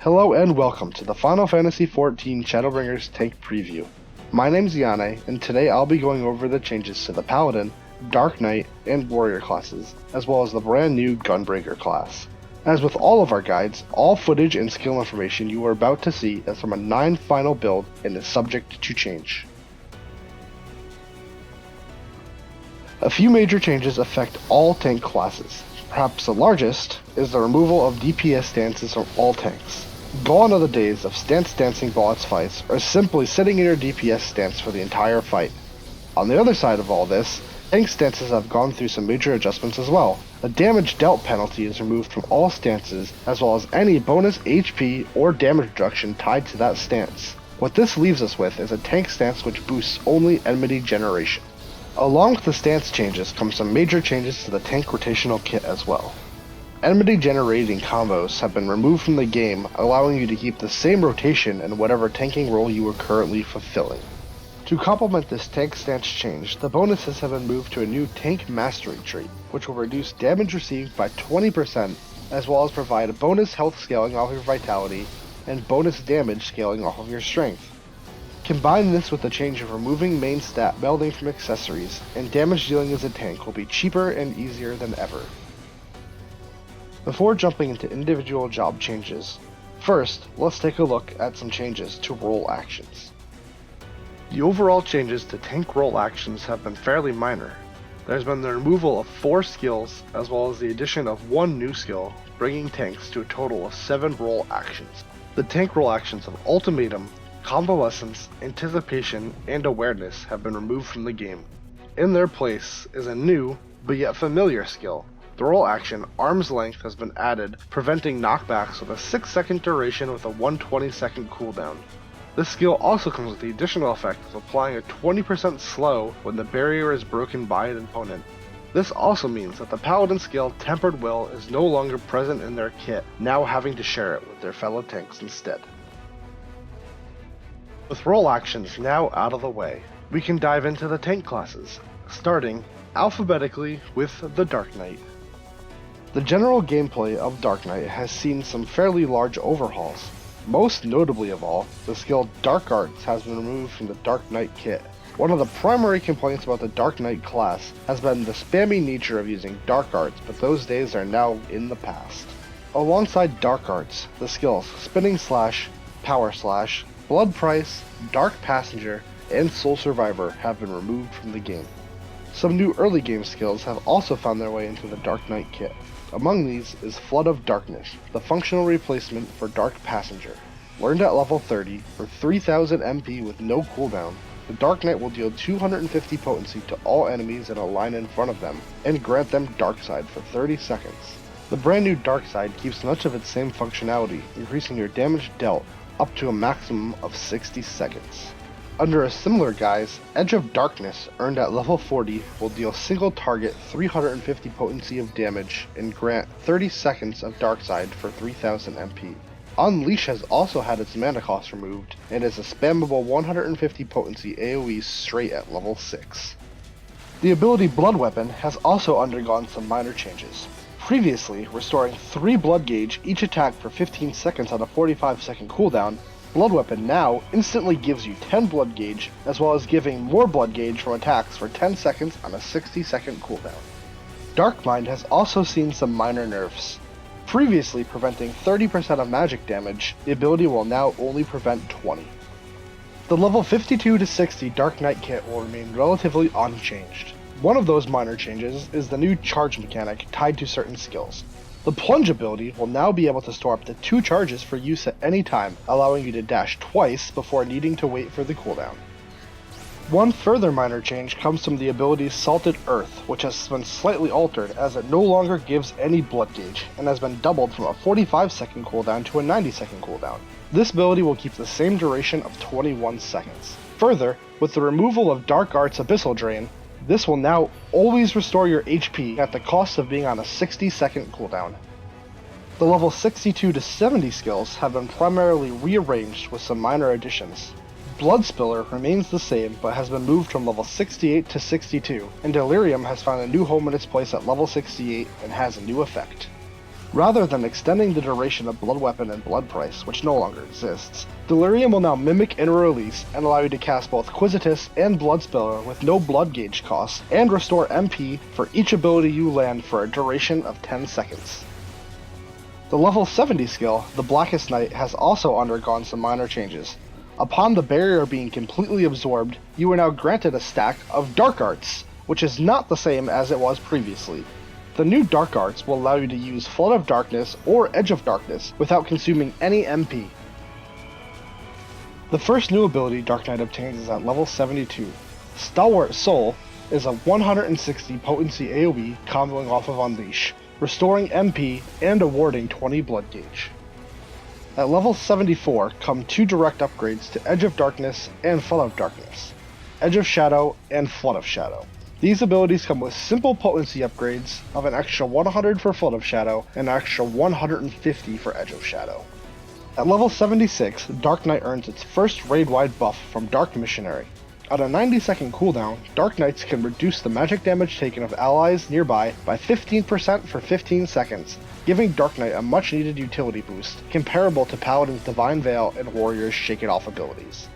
Hello and welcome to the Final Fantasy XIV Shadowbringers Tank Preview. My name's Yane, and today I'll be going over the changes to the Paladin, Dark Knight, and Warrior classes, as well as the brand new Gunbreaker class. As with all of our guides, all footage and skill information you are about to see is from a 9 final build and is subject to change. A few major changes affect all tank classes. Perhaps the largest is the removal of DPS stances from all tanks. Gone are the days of stance dancing boss fights, or simply sitting in your DPS stance for the entire fight. On the other side of all this, tank stances have gone through some major adjustments as well. The damage dealt penalty is removed from all stances, as well as any bonus HP or damage reduction tied to that stance. What this leaves us with is a tank stance which boosts only enmity generation. Along with the stance changes come some major changes to the tank rotational kit as well. Enmity generating combos have been removed from the game, allowing you to keep the same rotation in whatever tanking role you are currently fulfilling. To complement this tank stance change, the bonuses have been moved to a new tank mastery trait, which will reduce damage received by 20%, as well as provide a bonus health scaling off your vitality and bonus damage scaling off of your strength. Combine this with the change of removing main stat melding from accessories, and damage dealing as a tank will be cheaper and easier than ever. Before jumping into individual job changes, first let's take a look at some changes to role actions. The overall changes to tank role actions have been fairly minor. There's been the removal of 4 skills, as well as the addition of 1 new skill, bringing tanks to a total of 7 role actions. The tank role actions of Ultimatum, Convalescence, Anticipation, and Awareness have been removed from the game. In their place is a new, but yet familiar skill. The role action Arm's Length has been added, preventing knockbacks with a 6-second duration with a 120-second cooldown. This skill also comes with the additional effect of applying a 20% slow when the barrier is broken by an opponent. This also means that the Paladin skill Tempered Will is no longer present in their kit, now having to share it with their fellow tanks instead. With role actions now out of the way, we can dive into the tank classes, starting alphabetically with the Dark Knight. The general gameplay of Dark Knight has seen some fairly large overhauls. Most notably of all, the skill Dark Arts has been removed from the Dark Knight kit. One of the primary complaints about the Dark Knight class has been the spammy nature of using Dark Arts, but those days are now in the past. Alongside Dark Arts, the skills Spinning Slash, Power Slash, Blood Price, Dark Passenger, and Soul Survivor have been removed from the game. Some new early game skills have also found their way into the Dark Knight kit. Among these is Flood of Darkness, the functional replacement for Dark Passenger. Learned at level 30 for 3000 MP with no cooldown, the Dark Knight will deal 250 potency to all enemies in a line in front of them, and grant them Darkside for 30 seconds. The brand new Darkside keeps much of its same functionality, increasing your damage dealt up to a maximum of 60 seconds. Under a similar guise, Edge of Darkness, earned at level 40, will deal single target 350 potency of damage and grant 30 seconds of Darkside for 3000 MP. Unleash has also had its mana cost removed, and is a spammable 150 potency AoE straight at level 6. The ability Blood Weapon has also undergone some minor changes. Previously, restoring 3 blood gauge each attack for 15 seconds on a 45-second cooldown, Blood Weapon now instantly gives you 10 blood gauge, as well as giving more blood gauge from attacks for 10 seconds on a 60-second cooldown. Dark Mind has also seen some minor nerfs. Previously preventing 30% of magic damage, the ability will now only prevent 20. The level 52 to 60 Dark Knight kit will remain relatively unchanged. One of those minor changes is the new charge mechanic tied to certain skills. The Plunge ability will now be able to store up to 2 charges for use at any time, allowing you to dash twice before needing to wait for the cooldown. One further minor change comes from the ability Salted Earth, which has been slightly altered as it no longer gives any blood gauge, and has been doubled from a 45-second cooldown to a 90-second cooldown. This ability will keep the same duration of 21 seconds. Further, with the removal of Dark Arts Abyssal Drain, this will now always restore your HP at the cost of being on a 60-second cooldown. The level 62 to 70 skills have been primarily rearranged with some minor additions. Blood Spiller remains the same but has been moved from level 68 to 62, and Delirium has found a new home in its place at level 68 and has a new effect. Rather than extending the duration of Blood Weapon and Blood Price, which no longer exists, Delirium will now mimic Inner Release and allow you to cast both Quisitus and Bloodspiller with no blood gauge cost, and restore MP for each ability you land for a duration of 10 seconds. The level 70 skill, the Blackest Night, has also undergone some minor changes. Upon the barrier being completely absorbed, you are now granted a stack of Dark Arts, which is not the same as it was previously. The new Dark Arts will allow you to use Flood of Darkness or Edge of Darkness without consuming any MP. The first new ability Dark Knight obtains is at level 72. Stalwart Soul is a 160 potency AoE comboing off of Unleash, restoring MP and awarding 20 blood gauge. At level 74 come two direct upgrades to Edge of Darkness and Flood of Darkness, Edge of Shadow and Flood of Shadow. These abilities come with simple potency upgrades of an extra 100 for Flood of Shadow and an extra 150 for Edge of Shadow. At level 76, Dark Knight earns its first raid-wide buff from Dark Missionary. On a 90-second cooldown, Dark Knights can reduce the magic damage taken of allies nearby by 15% for 15 seconds, giving Dark Knight a much-needed utility boost, comparable to Paladin's Divine Veil and Warrior's Shake It Off abilities.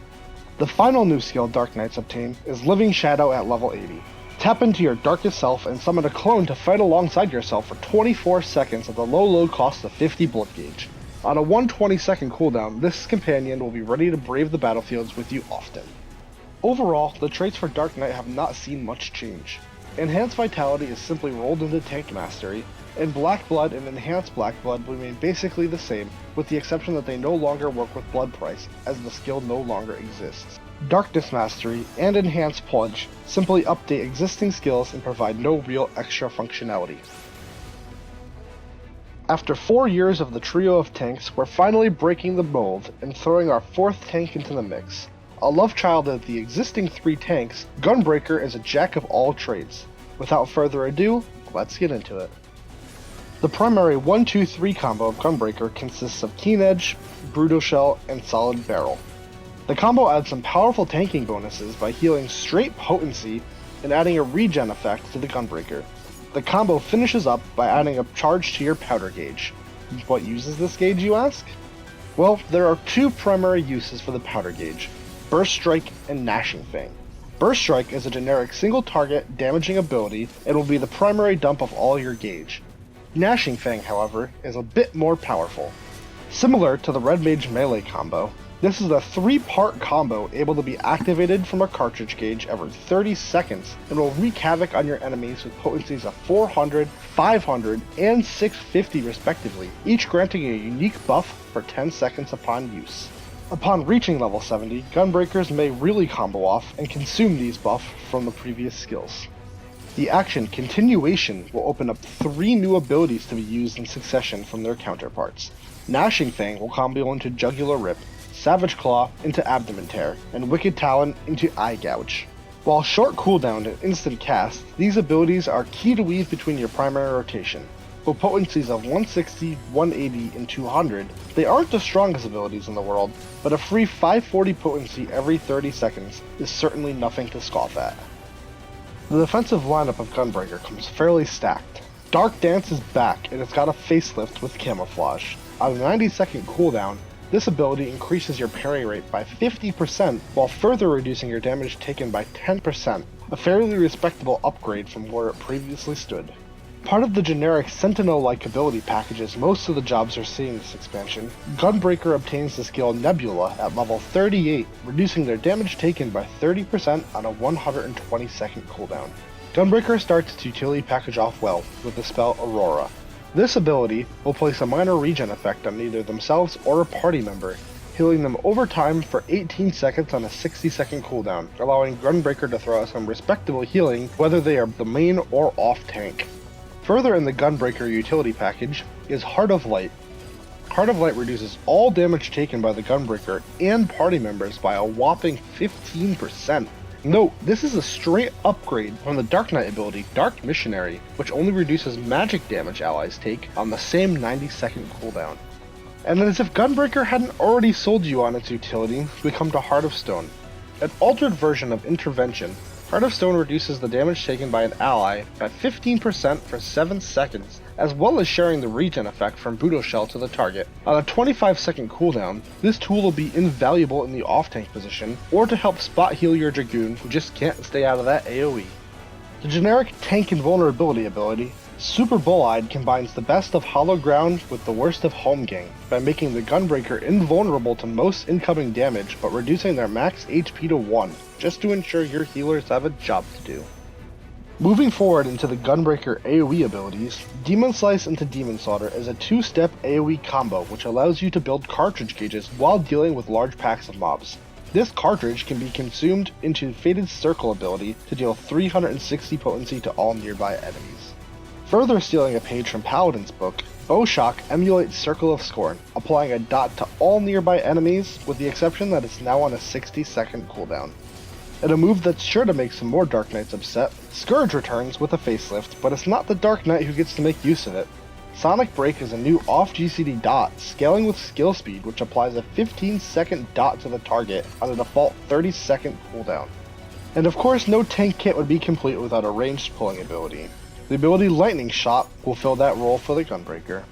The final new skill Dark Knights obtain is Living Shadow at level 80. Tap into your darkest self and summon a clone to fight alongside yourself for 24 seconds at the low cost of 50 blood gauge. On a 120-second cooldown, this companion will be ready to brave the battlefields with you often. Overall, the traits for Dark Knight have not seen much change. Enhanced Vitality is simply rolled into Tank Mastery, and Black Blood and Enhanced Black Blood remain basically the same, with the exception that they no longer work with Blood Price, as the skill no longer exists. Darkness Mastery and Enhanced Plunge simply update existing skills and provide no real extra functionality. After 4 years of the trio of tanks, we're finally breaking the mold and throwing our fourth tank into the mix. A love child of the existing 3 tanks, Gunbreaker is a jack of all trades. Without further ado, let's get into it. The primary 1-2-3 combo of Gunbreaker consists of Keen Edge, Brutal Shell, and Solid Barrel. The combo adds some powerful tanking bonuses by healing straight potency and adding a regen effect to the Gunbreaker. The combo finishes up by adding a charge to your powder gauge. What uses this gauge, you ask? Well, there are 2 primary uses for the powder gauge: Burst Strike and Gnashing Fang. Burst Strike is a generic single target damaging ability and will be the primary dump of all your gauge. Gnashing Fang, however, is a bit more powerful. Similar to the Red Mage melee combo, this is a 3-part combo able to be activated from a cartridge gauge every 30 seconds and will wreak havoc on your enemies with potencies of 400, 500, and 650 respectively, each granting a unique buff for 10 seconds upon use. Upon reaching level 70, Gunbreakers may really combo off and consume these buffs from the previous skills. The action Continuation will open up 3 new abilities to be used in succession from their counterparts. Gnashing Fang will combo into Jugular Rip, Savage Claw into Abdomen Tear, and Wicked Talon into Eye Gouge. While short cooldown and instant cast, these abilities are key to weave between your primary rotation. With potencies of 160, 180, and 200, they aren't the strongest abilities in the world, but a free 540 potency every 30 seconds is certainly nothing to scoff at. The defensive lineup of Gunbreaker comes fairly stacked. Dark Dance is back and it's got a facelift with Camouflage. On a 90-second cooldown, this ability increases your parry rate by 50% while further reducing your damage taken by 10%, a fairly respectable upgrade from where it previously stood. Part of the generic Sentinel-like ability packages most of the jobs are seeing in this expansion, Gunbreaker obtains the skill Nebula at level 38, reducing their damage taken by 30% on a 120-second cooldown. Gunbreaker starts its utility package off well with the spell Aurora. This ability will place a minor regen effect on either themselves or a party member, healing them over time for 18 seconds on a 60-second cooldown, allowing Gunbreaker to throw out some respectable healing whether they are the main or off tank. Further in the Gunbreaker utility package is Heart of Light. Heart of Light reduces all damage taken by the Gunbreaker and party members by a whopping 15%. Note, this is a straight upgrade from the Dark Knight ability Dark Missionary, which only reduces magic damage allies take on the same 90-second cooldown. And as if Gunbreaker hadn't already sold you on its utility, we come to Heart of Stone. An altered version of Intervention, Heart of Stone reduces the damage taken by an ally by 15% for 7 seconds, as well as sharing the regen effect from Budo Shell to the target. On a 25-second cooldown, this tool will be invaluable in the off-tank position, or to help spot heal your Dragoon who just can't stay out of that AoE. The generic tank invulnerability ability, Super Bull-Eyed, combines the best of Hollow Ground with the worst of Holmgang by making the Gunbreaker invulnerable to most incoming damage but reducing their max HP to 1, just to ensure your healers have a job to do. Moving forward into the Gunbreaker AoE abilities, Demon Slice into Demon Slaughter is a 2-step AoE combo which allows you to build cartridge gauges while dealing with large packs of mobs. This cartridge can be consumed into Fated Circle ability to deal 360 potency to all nearby enemies. Further stealing a page from Paladin's book, Bowshock emulates Circle of Scorn, applying a dot to all nearby enemies with the exception that it's now on a 60-second cooldown. In a move that's sure to make some more Dark Knights upset, Scourge returns with a facelift, but it's not the Dark Knight who gets to make use of it. Sonic Break is a new off-GCD dot, scaling with skill speed, which applies a 15-second dot to the target on a default 30-second cooldown. And of course, no tank kit would be complete without a ranged pulling ability. The ability Lightning Shot will fill that role for the Gunbreaker.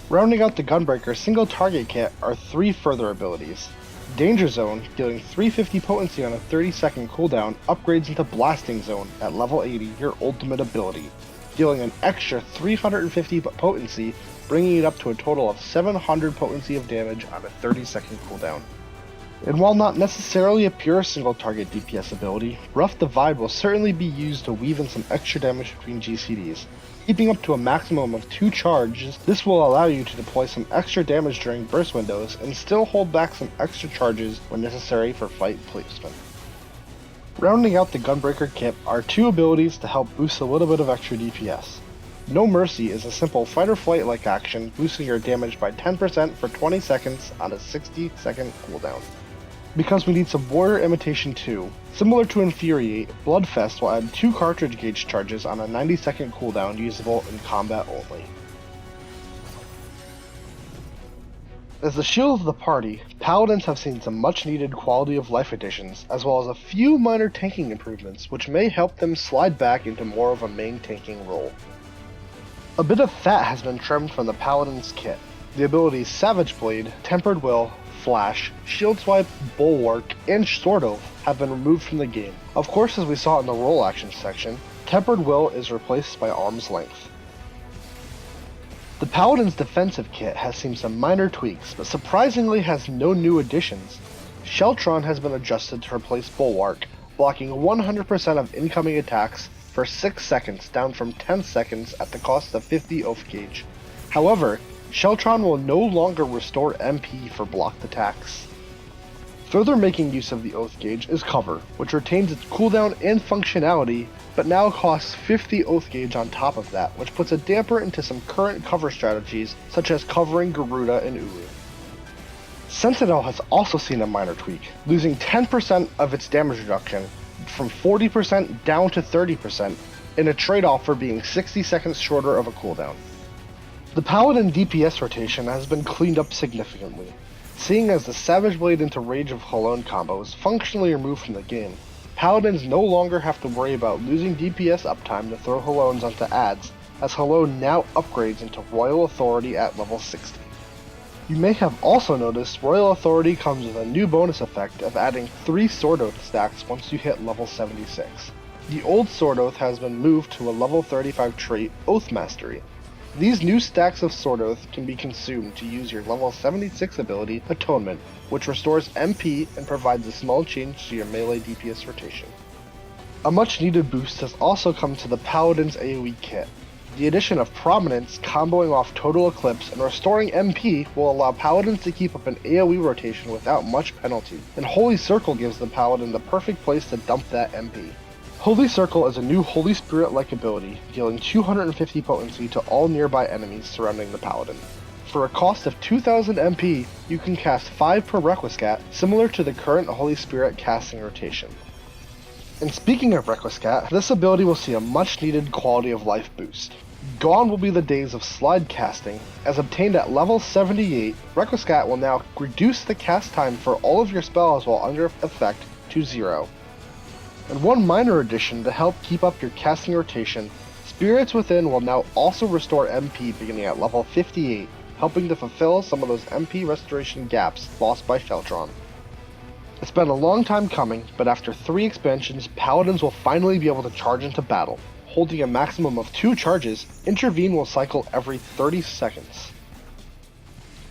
Rounding out the Gunbreaker single target kit are 3 further abilities. Danger Zone, dealing 350 potency on a 30-second cooldown, upgrades into Blasting Zone at level 80, your ultimate ability, dealing an extra 350 potency, bringing it up to a total of 700 potency of damage on a 30-second cooldown. And while not necessarily a pure single target DPS ability, Rough the Vibe will certainly be used to weave in some extra damage between GCDs. Keeping up to a maximum of 2 charges, this will allow you to deploy some extra damage during burst windows and still hold back some extra charges when necessary for fight placement. Rounding out the Gunbreaker kit are 2 abilities to help boost a little bit of extra DPS. No Mercy is a simple fight or flight like action, boosting your damage by 10% for 20 seconds on a 60-second cooldown. Because we need some Warrior Imitation 2, similar to Infuriate, Bloodfest will add 2 cartridge gauge charges on a 90-second cooldown usable in combat only. As the shield of the party, Paladins have seen some much needed quality of life additions, as well as a few minor tanking improvements which may help them slide back into more of a main tanking role. A bit of fat has been trimmed from the Paladin's kit. The abilities Savage Blade, Tempered Will, Flash, Shield Swipe, Bulwark, and Sword Oath have been removed from the game. Of course, as we saw in the role action section, Tempered Will is replaced by Arm's Length. The Paladin's defensive kit has seen some minor tweaks, but surprisingly has no new additions. Sheltron has been adjusted to replace Bulwark, blocking 100% of incoming attacks for 6 seconds, down from 10 seconds at the cost of 50 oath gauge. However, Sheltron will no longer restore MP for blocked attacks. Further making use of the oath gauge is Cover, which retains its cooldown and functionality, but now costs 50 oath gauge on top of that, which puts a damper into some current cover strategies, such as covering Garuda and Uru. Sentinel has also seen a minor tweak, losing 10% of its damage reduction, from 40% down to 30%, in a trade-off for being 60 seconds shorter of a cooldown. The Paladin DPS rotation has been cleaned up significantly. Seeing as the Savage Blade into Rage of Halone combo is functionally removed from the game, Paladins no longer have to worry about losing DPS uptime to throw Halones onto adds, as Halone now upgrades into Royal Authority at level 60. You may have also noticed Royal Authority comes with a new bonus effect of adding 3 Sword Oath stacks once you hit level 76. The old Sword Oath has been moved to a level 35 trait, Oath Mastery. These new stacks of Sword Oath can be consumed to use your level 76 ability, Atonement, which restores MP and provides a small change to your melee DPS rotation. A much needed boost has also come to the Paladin's AoE kit. The addition of Prominence comboing off Total Eclipse and restoring MP will allow Paladins to keep up an AoE rotation without much penalty, and Holy Circle gives the Paladin the perfect place to dump that MP. Holy Circle is a new Holy Spirit-like ability, dealing 250 potency to all nearby enemies surrounding the Paladin. For a cost of 2000 MP, you can cast 5 per Requiescat, similar to the current Holy Spirit casting rotation. And speaking of Requiescat, this ability will see a much needed quality of life boost. Gone will be the days of slide casting. As obtained at level 78, Requiescat will now reduce the cast time for all of your spells while under effect to 0. And one minor addition to help keep up your casting rotation, Spirits Within will now also restore MP beginning at level 58, helping to fulfill some of those MP restoration gaps lost by Sheltron. It's been a long time coming, but after 3 expansions, Paladins will finally be able to charge into battle. Holding a maximum of 2 charges, Intervene will cycle every 30 seconds.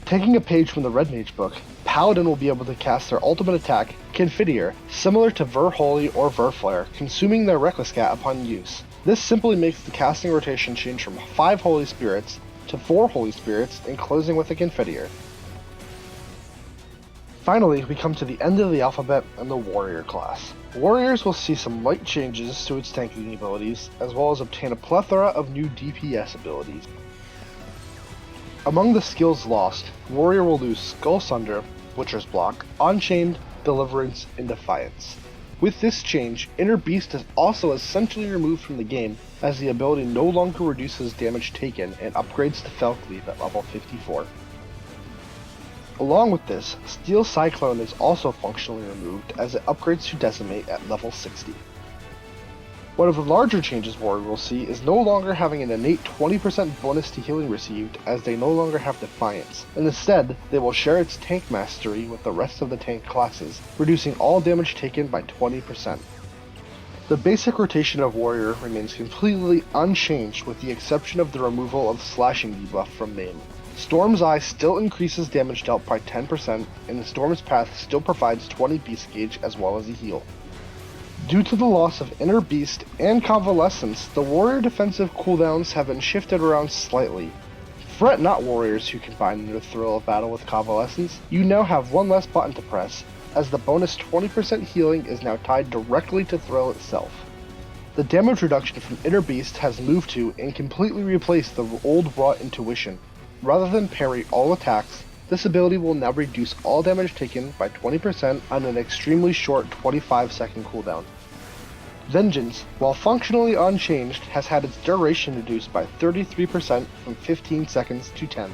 Taking a page from the Red Mage book, Paladin will be able to cast their ultimate attack, Confiteor, similar to Ver Holy or Ver Flare, consuming their Requiescat upon use. This simply makes the casting rotation change from 5 Holy Spirits to 4 Holy Spirits and closing with a Confiteor. Finally, we come to the end of the alphabet and the Warrior class. Warriors will see some light changes to its tanking abilities, as well as obtain a plethora of new DPS abilities. Among the skills lost, Warrior will lose Skull Sunder, Butcher's Block, Unchained, Deliverance, and Defiance. With this change, Inner Beast is also essentially removed from the game, as the ability no longer reduces damage taken and upgrades to ffxiv at level 54. Along with this, Steel Cyclone is also functionally removed as it upgrades to Decimate at level 60. One of the larger changes Warrior will see is no longer having an innate 20% bonus to healing received, as they no longer have Defiance, and instead, they will share its tank mastery with the rest of the tank classes, reducing all damage taken by 20%. The basic rotation of Warrior remains completely unchanged with the exception of the removal of Slashing debuff from main. Storm's Eye still increases damage dealt by 10%, and the Storm's Path still provides 20 Beast Gauge as well as a heal. Due to the loss of Inner Beast and Convalescence, the Warrior defensive cooldowns have been shifted around slightly. Fret not, Warriors who combine the thrill of battle with Convalescence, you now have one less button to press, as the bonus 20% healing is now tied directly to Thrill itself. The damage reduction from Inner Beast has moved to and completely replaced the old Raw Intuition. Rather than parry all attacks, this ability will now reduce all damage taken by 20% on an extremely short 25-second cooldown. Vengeance, while functionally unchanged, has had its duration reduced by 33% from 15 seconds to 10.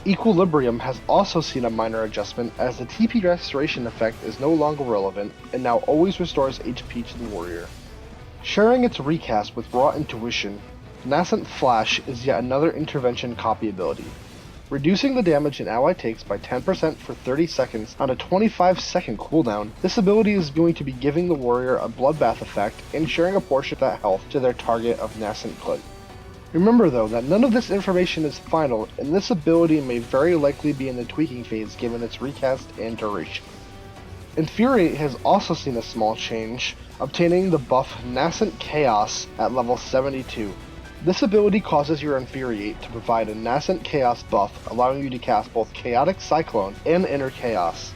Equilibrium has also seen a minor adjustment as the TP restoration effect is no longer relevant and now always restores HP to the warrior. Sharing its recast with Raw Intuition, Nascent Flash is yet another intervention copy ability. Reducing the damage an ally takes by 10% for 30 seconds on a 25-second cooldown, this ability is going to be giving the warrior a bloodbath effect and sharing a portion of that health to their target of Nascent Clint. Remember though that none of this information is final, and this ability may very likely be in the tweaking phase given its recast and duration. Infuriate has also seen a small change, obtaining the buff Nascent Chaos at level 72. This ability causes your Infuriate to provide a Nascent Chaos buff, allowing you to cast both Chaotic Cyclone and Inner Chaos.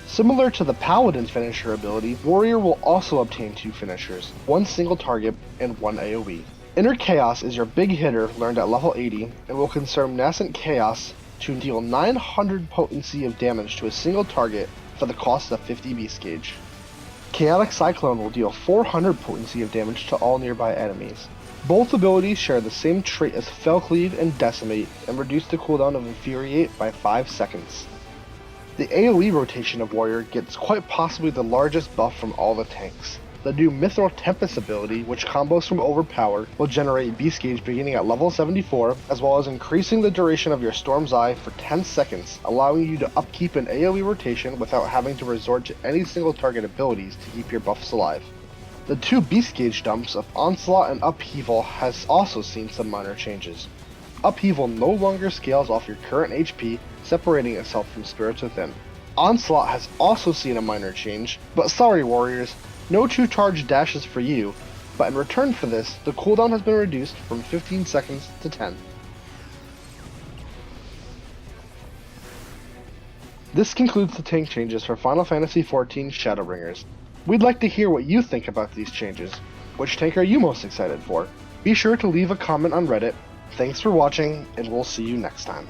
Similar to the Paladin finisher ability, Warrior will also obtain 2 finishers, 1 single target and 1 AoE. Inner Chaos is your big hitter learned at level 80, and will consume Nascent Chaos to deal 900 potency of damage to a single target for the cost of 50 Beast Gauge. Chaotic Cyclone will deal 400 potency of damage to all nearby enemies. Both abilities share the same trait as ffxiv and Decimate, and reduce the cooldown of Infuriate by 5 seconds. The AoE rotation of Warrior gets quite possibly the largest buff from all the tanks. The new Mithril Tempest ability, which combos from Overpower, will generate Beast Gauge beginning at level 74, as well as increasing the duration of your Storm's Eye for 10 seconds, allowing you to upkeep an AoE rotation without having to resort to any single target abilities to keep your buffs alive. The 2 Beast Gauge dumps of Onslaught and Upheaval has also seen some minor changes. Upheaval no longer scales off your current HP, separating itself from Spirits Within. Onslaught has also seen a minor change, but sorry Warriors, no 2 charge dashes for you, but in return for this, the cooldown has been reduced from 15 seconds to 10. This concludes the tank changes for Final Fantasy XIV Shadowbringers. We'd like to hear what you think about these changes. Which tank are you most excited for? Be sure to leave a comment on Reddit. Thanks for watching, and we'll see you next time.